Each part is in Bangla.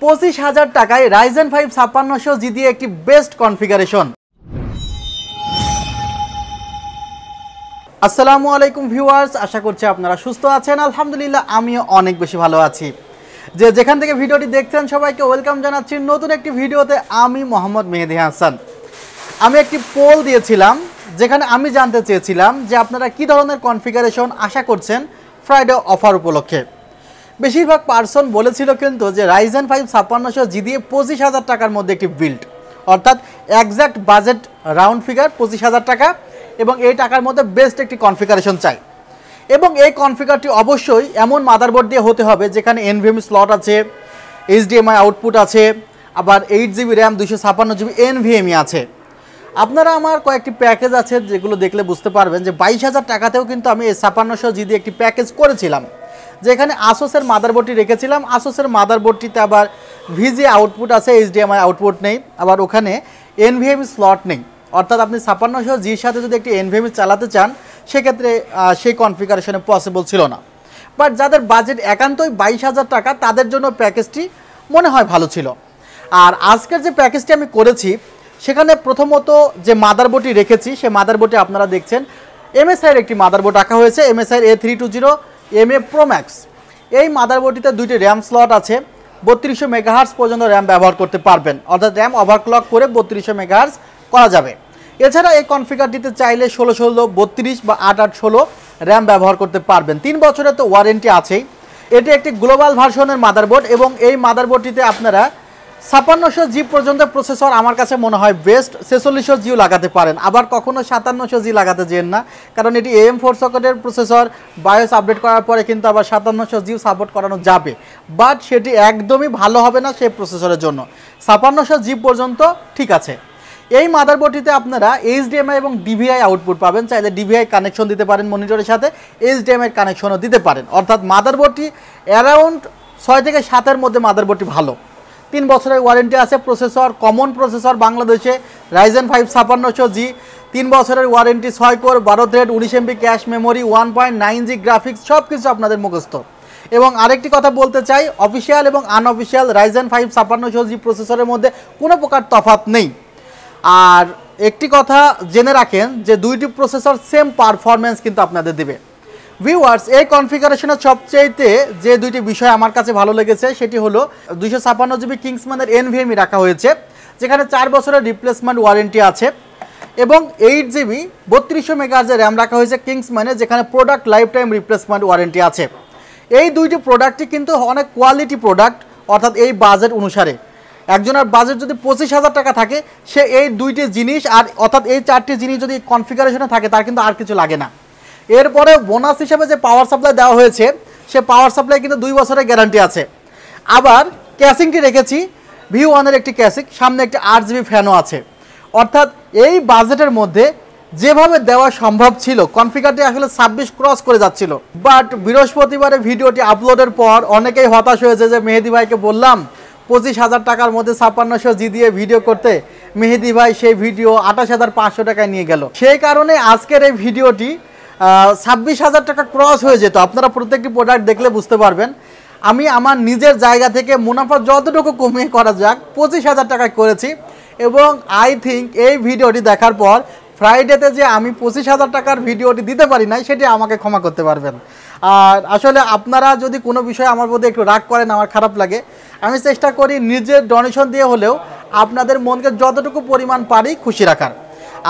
25,000 টাকায় Ryzen 5 5600G দিয়ে একটি বেস্ট কনফিগারেশন। আসসালামু আলাইকুম ভিউয়ার্স, আশা করছি আপনারা সুস্থ আছেন। আলহামদুলিল্লাহ আমিও অনেক বেশি ভালো আছি। যেখান থেকে ভিডিওটি দেখছেন সবাইকে ওয়েলকাম জানাচ্ছি নতুন একটি ভিডিওতে। আমি মোহাম্মদ মেহেদি হাসান। আমি একটি পোল দিয়েছিলাম যেখানে আমি জানতে চেয়েছিলাম যে আপনারা কী ধরনের কনফিগারেশন আশা করছেন ফ্রাইডে অফার উপলক্ষে। বেশিরভাগ পার্সন বলেছিল কিন্তু যে Ryzen 5 5600G দিয়ে 25,000 টাকার মধ্যে একটি বিল্ড, অর্থাৎ একজ্যাক্ট বাজেট রাউন্ড ফিগার 25,000 টাকা এবং এই টাকার মধ্যে বেস্ট একটি কনফিগারেশন চাই। এবং এই কনফিগারটি অবশ্যই এমন মাদারবোর্ড দিয়ে হতে হবে যেখানে NVMe স্লট আছে, HDMI আউটপুট আছে, আবার 8GB র্যাম 256GB NVMe আছে। আপনারা আমার কয়েকটি প্যাকেজ আছে যেগুলো দেখলে বুঝতে পারবেন যে 22,000 টাকাতেও কিন্তু আমি এই 5600G দিয়ে একটি প্যাকেজ করেছিলাম, যেখানে আসোসের মাদারবোর্ডটি রেখেছিলাম। আসোসের মাদারবোর্ডটিতে আবার VGA আউটপুট আছে, HDMI আউটপুট নেই, আবার ওখানে NVMe স্লট নেই। অর্থাৎ আপনি 5600Gর সাথে যদি একটি NVMe চালাতে চান সেক্ষেত্রে সেই কনফিগারেশনে পসিবল ছিল না। বাট যাদের বাজেট একান্তই 22,000 টাকা তাদের জন্য প্যাকেজটি মনে হয় ভালো ছিল। আর আজকের যে প্যাকেজটি আমি করেছি সেখানে প্রথমত যে মাদারবোর্ডটি রেখেছি সে মাদারবোর্ডে আপনারা দেখছেন MSIর একটি মাদারবোর্ড রাখা হয়েছে, MSIর A320MA Pro Max। এই মাদারবোর্ডটিতে দুইটি র্যাম স্লট আছে, 3200 মেগাহার্টজ পর্যন্ত র্যাম ব্যবহার করতে পারবেন, অর্থাৎ র্যাম ওভারক্লক করে 3200 মেগাহার্টজ করা যাবে। এছাড়া এই কনফিগারটিতে চাইলে 16 32 বা 8 র্যাম ব্যবহার করতে পারবেন। 3 বছরের তো ওয়ারেন্টি আছেই। এটি একটি গ্লোবাল ভার্সনের মাদারবোর্ড এবং এই মাদারবোর্ডটিতে আপনারা 5600G পর্যন্ত প্রসেসর আমার কাছে মনে হয় বেস্ট। 4600Gও লাগাতে পারেন, আবার কখনো 5700G লাগাতে যেন না, কারণ এটি AM4 সকেটের প্রসেসর। বায়োস আপডেট করার পরে কিন্তু আবার 5700Gও সাপোর্ট করানো যাবে, বাট সেটি একদমই ভালো হবে না সেই প্রসেসরের জন্য। 5600G পর্যন্ত ঠিক আছে। এই মাদারবোর্ডটিতে আপনারা HDMI এবং DVI আউটপুট পাবেন, চাইলে DVI কানেকশন দিতে পারেন মনিটরের সাথে, HDMI কানেকশনও দিতে পারেন। অর্থাৎ মাদারবোর্ডটি অ্যারাউন্ড 6 থেকে 7-এর মধ্যে মাদারবোর্ডটি ভালো। 3 বছরের ওয়ারেন্টি আছে। প্রসেসর কমন প্রসেসর বাংলাদেশে Ryzen 5 5600G, 3 বছরের warranty, 6 core 12 thread 19 MB cache memory, 1.9G graphics, সব কিছু আপনাদের মুখস্থ। এবং আরেকটি কথা বলতে চাই, অফিসিয়াল এবং আনঅফিসিয়াল Ryzen 5 5600G প্রসেসরের মধ্যে কোনো প্রকার তফাৎ নেই। আর একটি কথা জেনে রাখেন যে দুইটি প্রসেসর সেম পারফরমেন্স কিন্তু আপনাদের দেবে। ভিউয়ার্স, এই কনফিগারেশনের সবচেয়েতে যে দুইটি বিষয় আমার কাছে ভালো লেগেছে সেটি হলো 256GB কিংসম্যানের NVMe রাখা হয়েছে, যেখানে 4 বছরের রিপ্লেসমেন্ট ওয়ারেন্টি আছে, এবং 8GB 3200 মেগাহার্জের র্যাম রাখা হয়েছে কিংসম্যানে, যেখানে product life time replacement warranty আছে। এই দুইটি প্রোডাক্টই কিন্তু অনেক কোয়ালিটি প্রোডাক্ট, অর্থাৎ এই বাজেট অনুসারে একজনের বাজেট যদি 25,000 টাকা থাকে সে এই দুইটি জিনিস আর অর্থাৎ এই 4টি জিনিস যদি কনফিগারেশনে থাকে তার কিন্তু আর কিছু লাগে না। এরপরে বোনাস হিসেবে যে পাওয়ার সাপ্লাই দেওয়া হয়েছে সে পাওয়ার সাপ্লাই কিন্তু 2 বছরের গ্যারান্টি আছে। আবার ক্যাসিংটি রেখেছি V1-এর একটি ক্যাসিং, সামনে একটি 8GB ফ্যানও আছে। অর্থাৎ এই বাজেটের মধ্যে যেভাবে দেওয়া সম্ভব ছিল, কনফিগারটি আসলে 26 ক্রস করে যাচ্ছিল। বাট বৃহস্পতিবারে ভিডিওটি আপলোডের পর অনেকেই হতাশ হয়েছে যে মেহেদি ভাইকে বললাম 25,000 টাকার মধ্যে 5600G দিয়ে ভিডিও করতে, মেহেদি ভাই সেই ভিডিও 28,500 টাকায় নিয়ে গেল। সেই কারণে আজকের এই ভিডিওটি 26,000 টাকা ক্রস হয়ে যেত। আপনারা প্রত্যেকটি প্রোডাক্ট দেখলে বুঝতে পারবেন। আমি আমার নিজের জায়গা থেকে মুনাফা যতটুকু কমিয়ে করা যাক 25,000 টাকায় করেছি, এবং আই থিঙ্ক এই ভিডিওটি দেখার পর ফ্রাইডেতে যে আমি 25,000 টাকার ভিডিওটি দিতে পারি নাই সেটি আমাকে ক্ষমা করতে পারবেন। আর আসলে আপনারা যদি কোনো বিষয়ে আমার মধ্যে একটু রাগ করেন আমার খারাপ লাগে। আমি চেষ্টা করি নিজের ডোনেশন দিয়ে হলেও আপনাদের মনকে যতটুকু পরিমাণ পারি খুশি রাখার।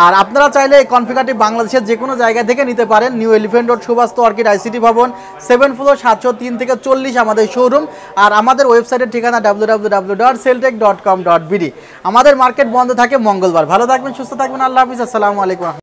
আর আপনারা চাইলে এই কনফিগারটি বাংলাদেশের যে কোনো জায়গা থেকে নিতে পারেন। New elephant road, Subhash orchid ICT ভবন, 7 ফ্লোর, 703 থেকে 40 আমাদের শোরুম। আর আমাদের ওয়েবসাইটের ঠিকানা www.celltech.com.bd। আমাদের মার্কেট বন্ধ থাকে মঙ্গলবার। ভালো থাকবেন, সুস্থ থাকবেন, আল্লাহ হাফিজ, আসসালামু আলাইকুম।